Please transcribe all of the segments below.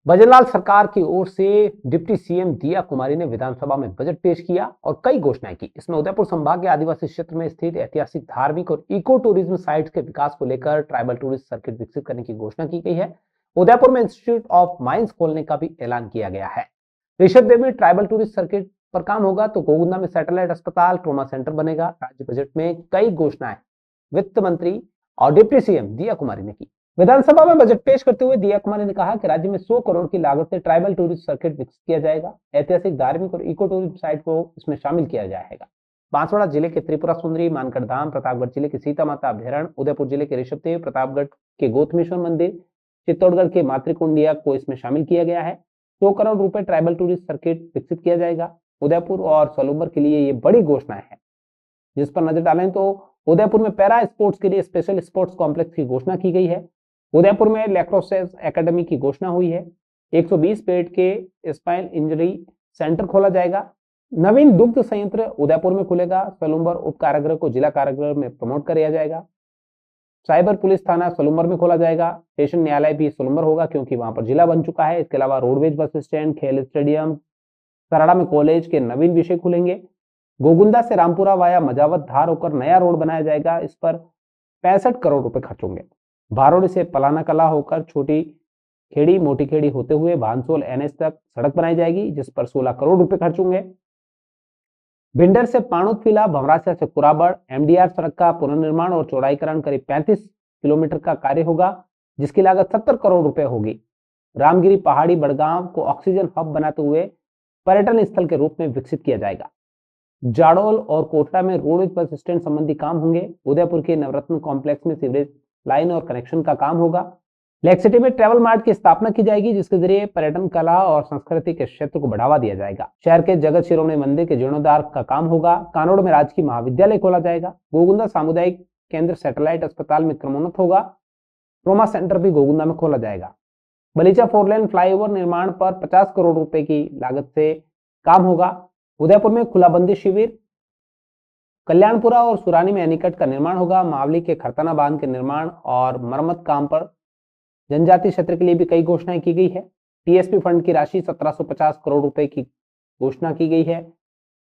भजनलाल सरकार की ओर से डिप्टी सीएम दिया कुमारी ने विधानसभा में बजट पेश किया और कई घोषणाएं की। इसमें उदयपुर संभाग के आदिवासी क्षेत्र में स्थित ऐतिहासिक, धार्मिक और इको टूरिज्म साइट्स के विकास को लेकर ट्राइबल टूरिस्ट सर्किट विकसित करने की घोषणा की गई है। उदयपुर में इंस्टीट्यूट ऑफ माइंस खोलने का भी ऐलान किया गया है। ऋषभ में ट्राइबल टूरिस्ट सर्किट पर काम होगा तो गोगुंदा में सैटेलाइट अस्पताल, ट्रोमा सेंटर बनेगा। राज्य बजट में कई घोषणाएं वित्त मंत्री और डिप्टी सीएम दिया कुमारी ने की। विधानसभा में बजट पेश करते हुए दिया कुमारी ने कहा कि राज्य में 100 करोड़ की लागत से ट्राइबल टूरिस्ट सर्किट विकसित किया जाएगा। ऐतिहासिक, धार्मिक और इको टूरिज्म साइट को इसमें शामिल किया जाएगा। बांसवाड़ा जिले के त्रिपुरा सुंदरी, मानगढ़ धाम, प्रतापगढ़ जिले के सीता माता अभ्यारण्य, उदयपुर जिले के ऋषभदेव, प्रतापगढ़ के गौतमेश्वर मंदिर, चित्तौड़गढ़ के मातृकुंडिया को इसमें शामिल किया गया है। 100 करोड़ रुपए ट्राइबल टूरिस्ट सर्किट विकसित किया जाएगा। उदयपुर और सलूम्बर के लिए ये बड़ी घोषणा है। जिस पर नजर डालें तो उदयपुर में पैरा स्पोर्ट्स के लिए स्पेशल स्पोर्ट्स कॉम्प्लेक्स की घोषणा की गई है। उदयपुर में लैक्रोस एकेडमी की घोषणा हुई है। 120 बेड के स्पाइन इंजरी सेंटर खोला जाएगा। नवीन दुग्ध संयंत्र उदयपुर में खुलेगा। सलूम्बर उप कारागृह को जिला कारागृह में प्रमोट किया जाएगा। साइबर पुलिस थाना सलूम्बर में खोला जाएगा। स्टेशन न्यायालय भी सलूम्बर होगा क्योंकि वहां पर जिला बन चुका है। इसके अलावा रोडवेज बस स्टैंड, खेल स्टेडियम, सराड़ा में कॉलेज के नवीन विषय खुलेंगे। गोगुंदा से रामपुरा वाया मजावत धार होकर नया रोड बनाया जाएगा। इस पर 65 करोड़ रुपए खर्च होंगे। भारोड़ी से पलाना कला होकर छोटी खेड़ी, मोटी खेड़ी होते हुए भानसोल एनएच तक सड़क बनाई जाएगी, जिस पर 16 करोड़ रुपए खर्च होंगे। भिंडर से पाणुतफिला, भमरासिया से कुराबड़ एमडीआर सड़क का पुनर्निर्माण और चौड़ाईकरण करीब 35 किलोमीटर का कार्य होगा, जिसकी लागत 70 करोड़ रुपए होगी। रामगिरी पहाड़ी बड़गांव को ऑक्सीजन हब बनाते हुए पर्यटन स्थल के रूप में विकसित किया जाएगा। जाडोल और कोटला में रोड बस स्टैंड संबंधी काम होंगे। उदयपुर के नवरत्न कॉम्प्लेक्स में सीवरेज लाइन और कनेक्शन का काम होगा। लेक सिटी में ट्रैवल मार्ट की स्थापना की जाएगी, जिसके जरिए पर्यटन, कला और संस्कृति के क्षेत्र को बढ़ावा दिया जाएगा। शहर के जगत शिरोमणि मंदिर के जीर्णोद्धार का काम होगा। कानोड़ में राजकीय महाविद्यालय खोला जाएगा। गोगुंदा सामुदायिक केंद्र सैटेलाइट अस्पताल में क्रमोन्नत होगा। ट्रोमा सेंटर भी गोगुंदा में खोला जाएगा। बलीचा 4 लेन फ्लाईओवर निर्माण पर 50 करोड़ रुपए की लागत से काम होगा। उदयपुर में खुलाबंदी शिविर, कल्याणपुरा और सुरानी में एनीकट का निर्माण होगा। मावली के खरताना बांध के निर्माण और मरम्मत काम पर जनजातीय क्षेत्र के लिए भी कई घोषणाएं की गई है। टीएसपी फंड की राशि 1750 करोड़ रुपए की घोषणा की गई है।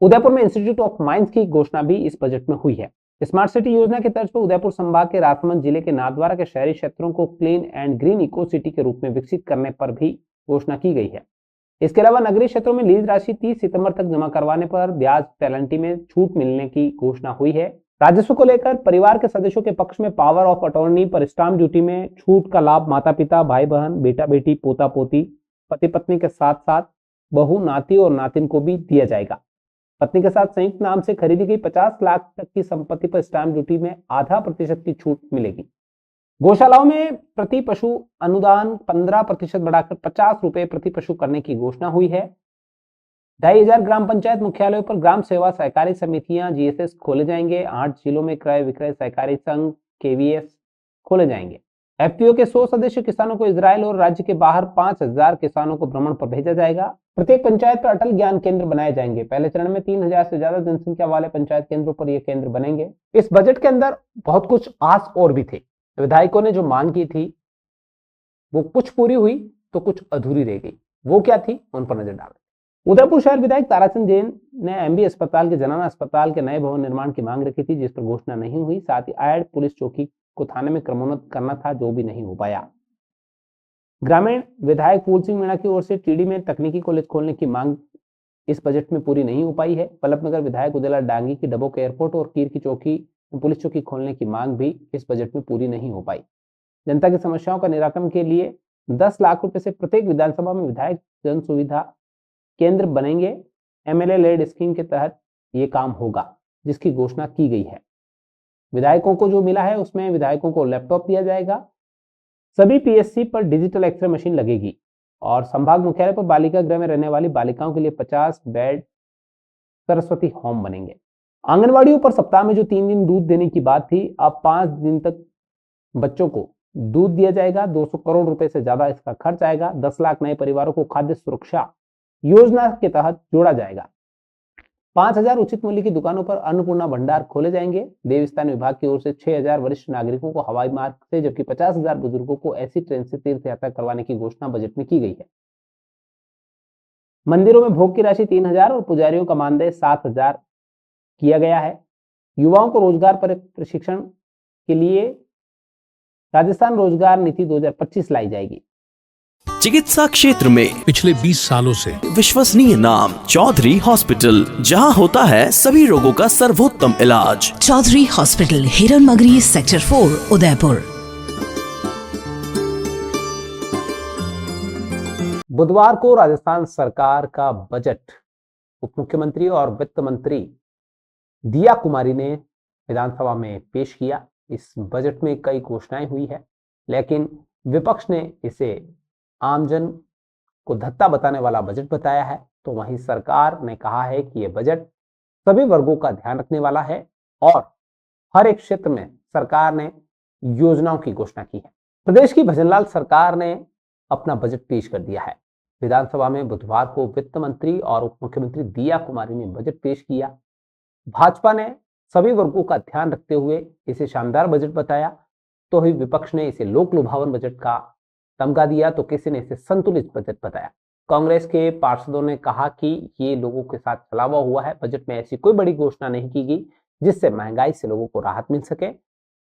उदयपुर में इंस्टीट्यूट ऑफ माइंस की घोषणा भी इस बजट में हुई है। स्मार्ट सिटी योजना के तर्ज पर उदयपुर संभाग के राजसमंद जिले के नाथद्वारा के शहरी क्षेत्रों को clean and green eco city के रूप में विकसित करने पर भी घोषणा की गई है। इसके अलावा नगरीय क्षेत्रों में लीज राशि 30 सितंबर तक जमा करवाने पर ब्याज पेनल्टी में छूट मिलने की घोषणा हुई है। राजस्व को लेकर परिवार के सदस्यों के पक्ष में पावर ऑफ अटॉर्नी पर स्टाम्प ड्यूटी में छूट का लाभ माता पिता, भाई बहन, बेटा बेटी, पोता पोती, पति पत्नी के साथ साथ बहू, नाती और नातिन को भी दिया जाएगा। पत्नी के साथ संयुक्त नाम से खरीदी गई 50 लाख तक की संपत्ति पर स्टाम्प ड्यूटी में आधा प्रतिशत की छूट मिलेगी। गौशालाओं में प्रति पशु अनुदान 15% बढ़ाकर 50 रुपए प्रति पशु करने की घोषणा हुई है। 2500 ग्राम पंचायत मुख्यालयों पर ग्राम सेवा सहकारी समितियां जीएसएस खोले जाएंगे। 8 जिलों में क्रय विक्रय सहकारी संघ केवीएस खोले जाएंगे। एफपीओ के 100 सदस्य किसानों को इजराइल और राज्य के बाहर 5000 किसानों को भ्रमण पर भेजा जाएगा। प्रत्येक पंचायत पर अटल ज्ञान केंद्र बनाए जाएंगे। पहले चरण में 3000 से ज्यादा जनसंख्या वाले पंचायत केंद्रों पर ये केंद्र बनेंगे। इस बजट के अंदर बहुत कुछ आस और भी थे। विधायकों ने जो मांग की थी वो कुछ पूरी हुई तो कुछ अधूरी रह गई। वो क्या थी, उन पर नजर डालें। उदयपुर शहर विधायक ताराचंद जैन ने एमबी अस्पताल के जनाना अस्पताल के नए भवन निर्माण की मांग रखी थी, जिस पर घोषणा नहीं हुई। साथ ही आयड पुलिस चौकी को थाने में क्रमोन्नत करना था, जो भी नहीं हो पाया। ग्रामीण विधायक फूल सिंह मीणा की ओर से टीडी में तकनीकी कॉलेज खोलने की मांग इस बजट में पूरी नहीं हो पाई है। पल्लभनगर विधायक उदयलाल डांगी की डबोक एयरपोर्ट और कीर की चौकी पुलिस चौकी खोलने की मांग भी इस बजट में पूरी नहीं हो पाई। जनता की समस्याओं का निराकरण के लिए 10 लाख रुपए से प्रत्येक विधानसभा में विधायक जन सुविधा केंद्र बनेंगे। एमएलए लेड स्कीम के तहत ये काम होगा, जिसकी घोषणा की गई है। विधायकों को जो मिला है उसमें विधायकों को लैपटॉप दिया जाएगा। सभी पीएससी पर डिजिटल एक्सरे मशीन लगेगी और संभाग मुख्यालय पर बालिका गृह में रहने वाली बालिकाओं के लिए 50 बेड सरस्वती होम बनेंगे। आंगनवाड़ियों पर सप्ताह में जो 3 दिन दूध देने की बात थी, अब 5 दिन तक बच्चों को दूध दिया जाएगा। 200 करोड़ रुपए से ज्यादा इसका खर्च आएगा। 10 लाख नए परिवारों को खाद्य सुरक्षा योजना के तहत जोड़ा जाएगा। 5000 उचित मूल्य की दुकानों पर अन्नपूर्णा भंडार खोले जाएंगे। देवस्थान विभाग की ओर से 6000 वरिष्ठ नागरिकों को हवाई मार्ग से, जबकि 50,000 बुजुर्गों को ऐसी ट्रेन से तीर्थ यात्रा करवाने की घोषणा बजट में की गई है। मंदिरों में भोग की राशि 3,000 और पुजारियों का मानदेय 7,000 किया गया है। युवाओं को रोजगार पर प्रशिक्षण के लिए राजस्थान रोजगार नीति 2025 लाई जाएगी। चिकित्सा क्षेत्र में पिछले 20 सालों से विश्वसनीय नाम चौधरी हॉस्पिटल, जहां होता है सभी रोगों का सर्वोत्तम इलाज। चौधरी हॉस्पिटल, हिरन मगरी, सेक्टर 4, उदयपुर। बुधवार को राजस्थान सरकार का बजट उप मुख्यमंत्री और वित्त मंत्री दिया कुमारी ने विधानसभा में पेश किया। इस बजट में कई घोषणाएं हुई है, लेकिन विपक्ष ने इसे आमजन को धत्ता बताने वाला बजट बताया है। तो वहीं सरकार ने कहा है कि यह बजट सभी वर्गों का ध्यान रखने वाला है और हर एक क्षेत्र में सरकार ने योजनाओं की घोषणा की है। प्रदेश की भजनलाल सरकार ने अपना बजट पेश कर दिया है। विधानसभा में बुधवार को वित्त मंत्री और उप मुख्यमंत्री दिया कुमारी ने बजट पेश किया। भाजपा ने सभी वर्गों का ध्यान रखते हुए इसे शानदार बजट बताया, तो ही विपक्ष ने इसे लोक लुभावन बजट का तमगा दिया, तो किसी ने इसे संतुलित बजट बताया। कांग्रेस के पार्षदों ने कहा कि ये लोगों के साथ छलावा हुआ है। बजट में ऐसी कोई बड़ी घोषणा नहीं की गई जिससे महंगाई से लोगों को राहत मिल सके।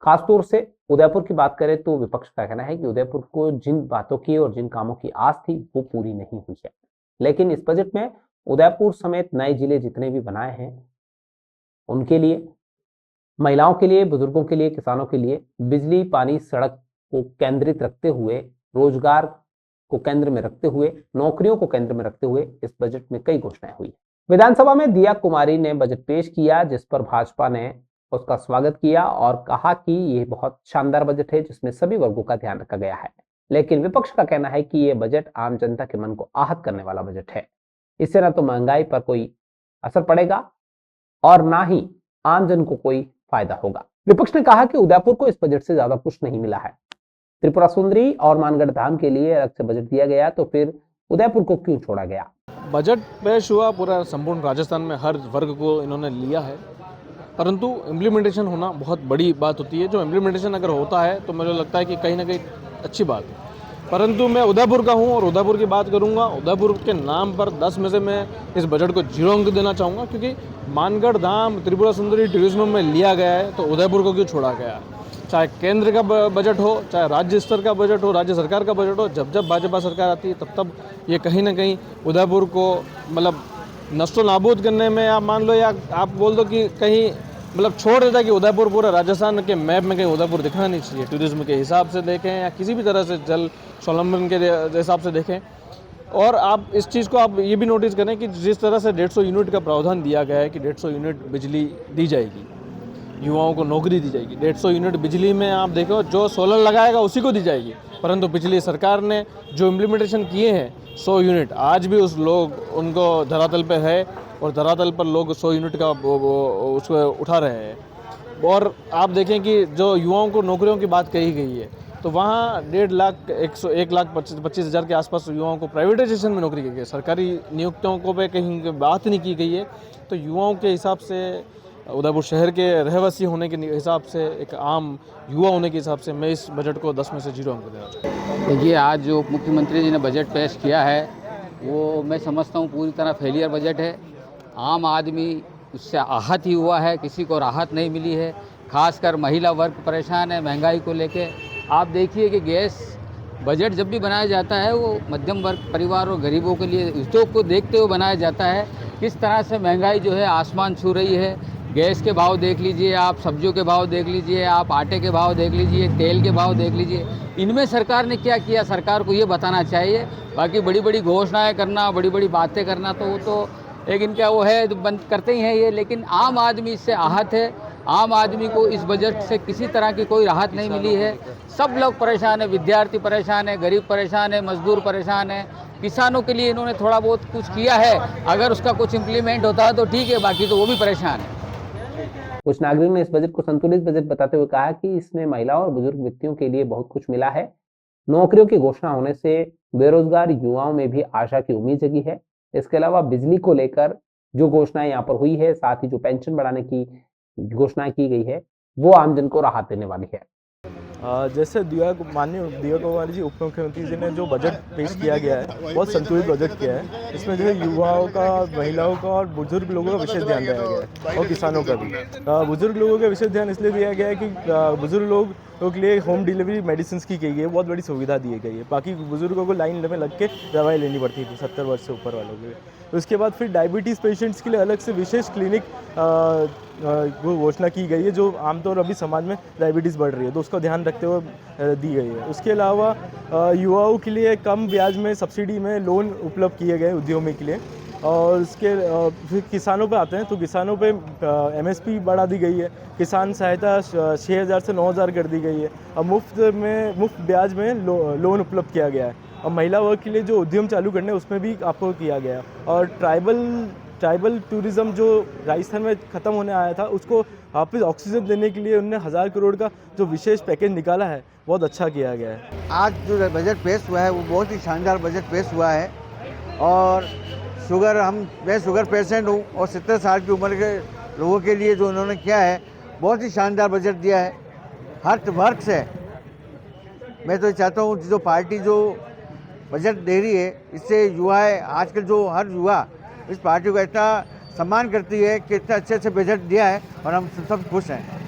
खासतौर से उदयपुर की बात करें तो विपक्ष का कहना है कि उदयपुर को जिन बातों की और जिन कामों की आस थी वो पूरी नहीं हुई है। लेकिन इस बजट में उदयपुर समेत नए जिले जितने भी बनाए हैं उनके लिए, महिलाओं के लिए, बुजुर्गों के लिए, किसानों के लिए बिजली, पानी, सड़क को केंद्रित रखते हुए, रोजगार को केंद्र में रखते हुए, नौकरियों को केंद्र में रखते हुए इस बजट में कई घोषणाएं हुई। विधानसभा में दिया कुमारी ने बजट पेश किया, जिस पर भाजपा ने उसका स्वागत किया और कहा कि यह बहुत शानदार बजट है जिसमें सभी वर्गों का ध्यान रखा गया है। लेकिन विपक्ष का कहना है कि यह बजट आम जनता के मन को आहत करने वाला बजट है। इससे न तो महंगाई पर कोई असर पड़ेगा और ना ही आम जन को कोई फायदा होगा। विपक्ष ने कहा कि उदयपुर को इस बजट से ज्यादा कुछ नहीं मिला है। त्रिपुरा सुंदरी और मानगढ़ धाम के लिए अलग से बजट दिया गया, तो फिर उदयपुर को क्यों छोड़ा गया? बजट पेश हुआ, पूरा संपूर्ण राजस्थान में हर वर्ग को इन्होंने लिया है, परंतु इम्प्लीमेंटेशन होना बहुत बड़ी बात होती है। जो इम्प्लीमेंटेशन अगर होता है तो मुझे लगता है कि कहीं ना कहीं अच्छी बात है। परंतु मैं उदयपुर का हूं और उदयपुर की बात करूंगा। उदयपुर के नाम पर 10 में से मैं इस बजट को 0 अंक देना चाहूँगा, क्योंकि मानगढ़ धाम, त्रिपुरा सुंदरी टूरिज्म में लिया गया है तो उदयपुर को क्यों छोड़ा गया? चाहे केंद्र का बजट हो, चाहे राज्य स्तर का बजट हो, राज्य सरकार का बजट हो, जब जब भाजपा सरकार आती है तब ये कहीं ना कहीं उदयपुर को मतलब नष्टो नाबूद करने में, आप मान लो या आप बोल दो कि कहीं मतलब छोड़ देता है कि उदयपुर पूरा राजस्थान के मैप में कहीं उदयपुर दिखना नहीं चाहिए। टूरिज्म के हिसाब से देखें या किसी भी तरह से जल स्वावलंबन के हिसाब से देखें। और आप इस चीज़ को आप ये भी नोटिस करें कि जिस तरह से 150 यूनिट का प्रावधान दिया गया है कि 150 यूनिट बिजली दी जाएगी, युवाओं को नौकरी दी जाएगी। 150 यूनिट बिजली में आप देखो जो सोलर लगाएगा उसी को दी जाएगी, परंतु पिछली सरकार ने जो इम्प्लीमेंटेशन किए हैं 100 यूनिट, आज भी उस लोग उनको धरातल पे है और धरातल पर लोग 100 यूनिट का उसको उठा रहे हैं। और आप देखें कि जो युवाओं को नौकरियों की बात कही गई है तो वहाँ 1,25,000 के आसपास युवाओं को प्राइवेटाइजेशन में नौकरी की गई है। सरकारी नियुक्तियों को पे कहीं बात नहीं की गई है। तो युवाओं के हिसाब से, उदयपुर शहर के रहवासी होने के हिसाब से, एक आम युवा होने के हिसाब से मैं इस बजट को 10 में से 0 अंक देना चाहूँगा। देखिए, आज जो उप मुख्यमंत्री जी ने बजट पेश किया है वो मैं समझता हूँ पूरी तरह फेलियर बजट है। आम आदमी उससे आहत ही हुआ है, किसी को राहत नहीं मिली है। खासकर महिला वर्ग परेशान है महंगाई को लेके। आप देखिए कि गैस बजट जब भी बनाया जाता है वो मध्यम वर्ग परिवार और गरीबों के लिए हितों को देखते हुए बनाया जाता है। किस तरह से महंगाई जो है आसमान छू रही है। गैस के भाव देख लीजिए आप, सब्जियों के भाव देख लीजिए आप, आटे के भाव देख लीजिए, तेल के भाव देख लीजिए। इनमें सरकार ने क्या किया, सरकार को ये बताना चाहिए। बाकी बड़ी बड़ी घोषणाएं करना, बड़ी बड़ी बातें करना तो वो तो एक इनका वो है, तो बंद करते ही हैं ये। लेकिन आम आदमी इससे आहत है। आम आदमी को इस बजट से किसी तरह की कोई राहत नहीं मिली है। सब लोग परेशान है, विद्यार्थी परेशान है, गरीब परेशान है, मजदूर परेशान है। किसानों के लिए इन्होंने थोड़ा बहुत कुछ किया है, अगर उसका कुछ इम्प्लीमेंट होता है तो ठीक है, बाकी तो वो भी परेशान है। कुछ नागरिकों ने इस बजट को संतुलित बजट बताते हुए कहा कि इसमें महिलाओं और बुजुर्ग व्यक्तियों के लिए बहुत कुछ मिला है। नौकरियों की घोषणा होने से बेरोजगार युवाओं में भी आशा की उम्मीद जगी है। इसके अलावा बिजली को लेकर जो घोषणाएं यहाँ पर हुई है, साथ ही जो पेंशन बढ़ाने की घोषणा की गई है, वो आमजन को राहत देने वाली है। जैसे माननीय दिया कुमारी जी उप मुख्यमंत्री जी ने जो बजट पेश किया गया है बहुत संतुलित बजट किया है। इसमें जो है युवाओं का, महिलाओं का और बुजुर्ग लोगों का विशेष ध्यान दिया गया है और किसानों का भी। बुजुर्ग लोगों का विशेष ध्यान इसलिए दिया गया है कि बुजुर्ग लोगों के लिए होम डिलीवरी मेडिसिन की गई है, बहुत बड़ी सुविधा दी गई है। बाकी बुजुर्गों को लाइन में लग के दवाई लेनी पड़ती थी 70 वर्ष से ऊपर वालों के। उसके बाद फिर डायबिटीज़ पेशेंट्स के लिए अलग से विशेष क्लिनिक वो घोषणा की गई है, जो आमतौर अभी समाज में डायबिटीज़ बढ़ रही है तो उसका ध्यान रखते हुए दी गई है। उसके अलावा युवाओं के लिए कम ब्याज में सब्सिडी में लोन उपलब्ध किए गए उद्यमी के लिए। और उसके फिर किसानों पे आते हैं तो किसानों पे MSP बढ़ा दी गई है, किसान सहायता 6,000 से 9,000 कर दी गई है और मुफ्त ब्याज में लोन उपलब्ध किया गया है। और महिला वर्ग के लिए जो उद्यम चालू करने उसमें भी आपको किया गया। और ट्राइबल टूरिज़्म जो राजस्थान में ख़त्म होने आया था उसको वापस ऑक्सीजन देने के लिए उन्होंने 1,000 करोड़ का जो विशेष पैकेज निकाला है, बहुत अच्छा किया गया है। आज जो बजट पेश हुआ है वो बहुत ही शानदार बजट पेश हुआ है। और मैं शुगर पेशेंट हूँ और 70 साल की उम्र के लोगों के लिए जो उन्होंने किया है बहुत ही शानदार बजट दिया है हर वर्ग से। मैं तो चाहता हूँ जो पार्टी जो बजट दे रही है इससे युवाएं, आजकल जो हर युवा इस पार्टी को इतना सम्मान करती है कि इतना अच्छे बजट दिया है और हम सब खुश हैं।